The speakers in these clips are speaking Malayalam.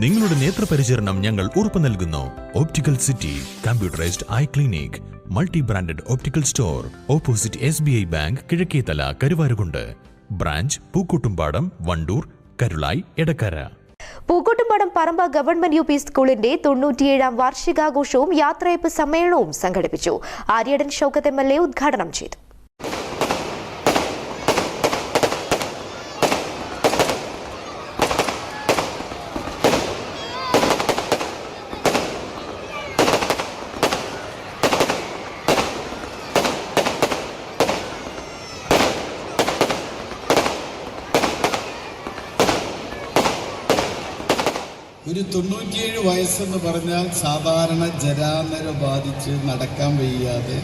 നിങ്ങളുടെ നേത്രപരിചരണം ഞങ്ങൾ ഉറപ്പു നൽകുന്നു. Optical city computerised eye clinic, multi branded optical store, opposite SBI bank, Kizhakkethala, Karuvarakundu. Branch Pookkottumpadam, Wandoor, Karulai, Edakkara. Pookkottumpadam പറമ്പ ഗവൺമെന്റ് UP സ്കൂളിന്റെ 97ാം വാർഷികാഘോഷവും യാത്രയപ്പ് സമ്മേളനവും സംഘടിപ്പിച്ചു. ആര്യടൻ ഷൗക്കത്ത് MLA ഉദ്ഘാടനം ചെയ്തു. ഒരു 97 വയസ്സെന്ന് പറഞ്ഞാൽ സാധാരണ ജരാനര ബാധിച്ച് നടക്കാൻ വയ്യാതെ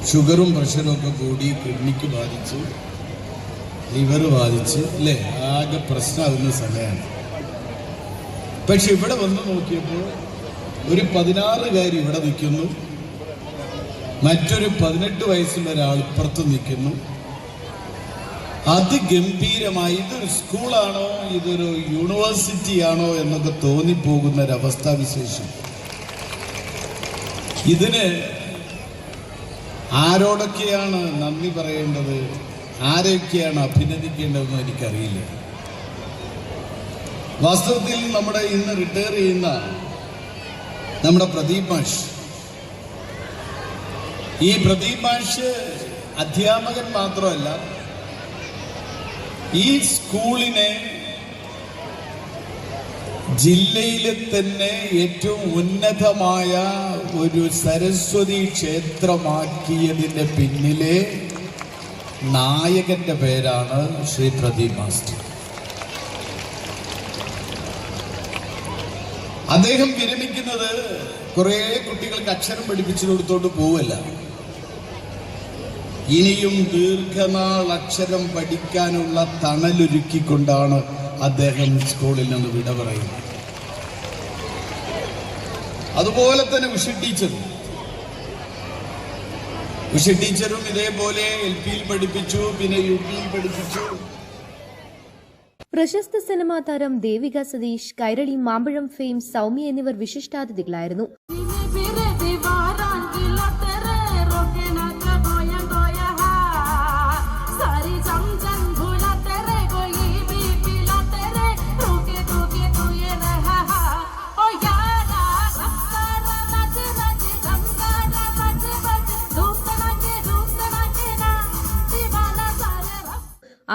ഷുഗറും പ്രഷറും ഒക്കെ കൂടി കിഡ്നിക്ക് ബാധിച്ച് ലിവർ ബാധിച്ച് അല്ലേ ആകെ പ്രശ്നമാകുന്ന സമയമാണ്. പക്ഷെ ഇവിടെ വന്ന് നോക്കിയപ്പോൾ ഒരു 16കാരി ഇവിടെ നിൽക്കുന്നു, മറ്റൊരു 18 വയസ്സുള്ള ഒരാൾ ഇപ്പുറത്ത് നിൽക്കുന്നു. അതിഗംഭീരമായി ഇതൊരു സ്കൂളാണോ ഇതൊരു യൂണിവേഴ്സിറ്റിയാണോ എന്നൊക്കെ തോന്നിപ്പോകുന്ന ഒരവസ്ഥാവിശേഷം. ഇതിന് ആരോടൊക്കെയാണ് നന്ദി പറയേണ്ടത്, ആരൊക്കെയാണ് അഭിനന്ദിക്കേണ്ടതെന്ന് എനിക്കറിയില്ല. വാസ്തവത്തിൽ നമ്മുടെ ഇന്ന് റിട്ടയർ ചെയ്യുന്ന നമ്മുടെ പ്രദീപ് മാഷ്, ഈ പ്രദീപ് മാഷ് അധ്യാപകൻ മാത്രമല്ല, ഈ സ്കൂളിനെ ജില്ലയിലെ തന്നെ ഏറ്റവും ഉന്നതമായ ഒരു സരസ്വതി ക്ഷേത്രമാക്കിയതിൻ്റെ പിന്നിലെ നായകന്റെ പേരാണ് ശ്രീ പ്രദീപ് മാസ്റ്റർ. അദ്ദേഹം വിരമിക്കുന്നത് കുറേ കുട്ടികൾക്ക് അക്ഷരം പഠിപ്പിച്ചു കൊടുത്തോണ്ട് പോവല്ല, ഇനിയും ദീർഘനാൾ അക്ഷരം പഠിക്കാനുള്ള തണലൊരുക്കിക്കൊണ്ടാണ് അദ്ദേഹം സ്കൂളിൽ നിന്ന് വിട പറയുന്നത്. അതുപോലെ തന്നെ ഉഷ ടീച്ചറും ഇതേപോലെ LPയിൽ പഠിപ്പിച്ചു, പിന്നെ UPയിൽ പഠിപ്പിച്ചു. പ്രശസ്ത സിനിമാ താരം ദേവിക സതീഷ്, കൈരളി മാമ്പഴം ഫെയിം സൗമ്യ എന്നിവർ വിശിഷ്ടാതിഥികളായിരുന്നു.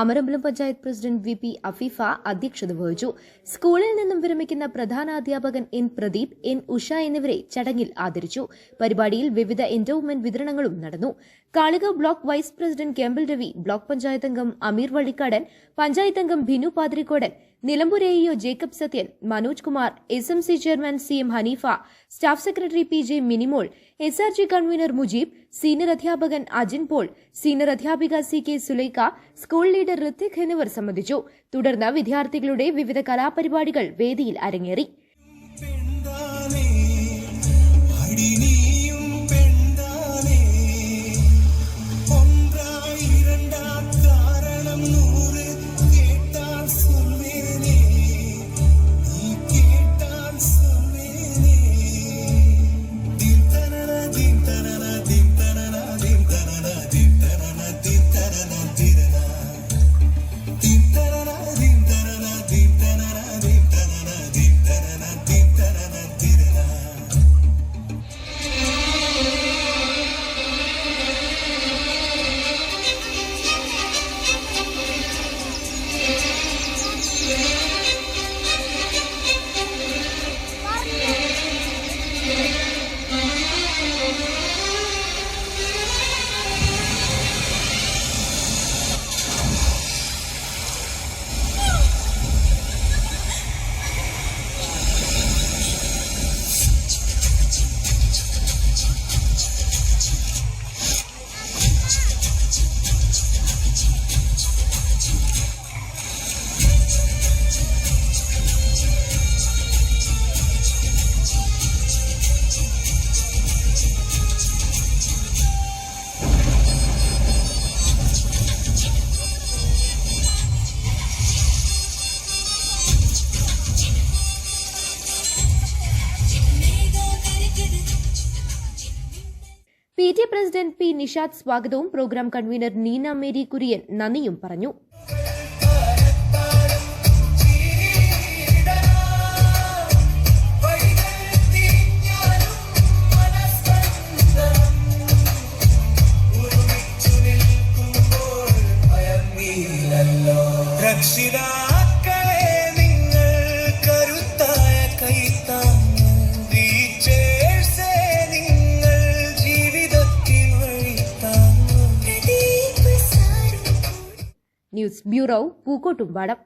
അമരമ്പലം പഞ്ചായത്ത് പ്രസിഡന്റ് VP അഫീഫ അധ്യക്ഷത വഹിച്ചു. സ്കൂളിൽ നിന്നും വിരമിക്കുന്ന പ്രധാനാധ്യാപകൻ N പ്രദീപ്, N ഉഷ എന്നിവരെ ചടങ്ങിൽ ആദരിച്ചു. പരിപാടിയിൽ വിവിധ എൻഡോവ്മെന്റ് വിതരണങ്ങളും നടന്നു. Kalikavu block vice president Kembil Ravi, block panchayat അംഗം അമീർ വള്ളിക്കാടൻ, പഞ്ചായത്ത് അംഗം Bhinu Pathirikkodan, Nilambur AEO Jacob Sathyan, Manoj Kumar, SMC chairman CM Haneefa, staff secretary PJ Minimol, SRG convener Mujeeb, senior അധ്യാപകൻ അജിൻ പോൾ, സീനിയർ അധ്യാപിക CK Sulaikha, school leader Hrithik എന്നിവർ സംബന്ധിച്ചു. തുടർന്ന് വിദ്യാർത്ഥികളുടെ വിവിധ കലാപരിപാടികൾ വേദിയിൽ അരങ്ങേറി. PTA president P. നിഷാദ് സ്വാഗതവും programme convener Neena Mary Kurian നന്ദിയും പറഞ്ഞു. രക്ഷിതാക്കളെ നിങ്ങൾ കരുത്തായ കൈത്താങ്ങ്, ടീച്ചേഴ്സേ നിങ്ങൾ ജീവിതത്തിൽ വഴിത്താങ്ങ്. News bureau Pookkottumpadam.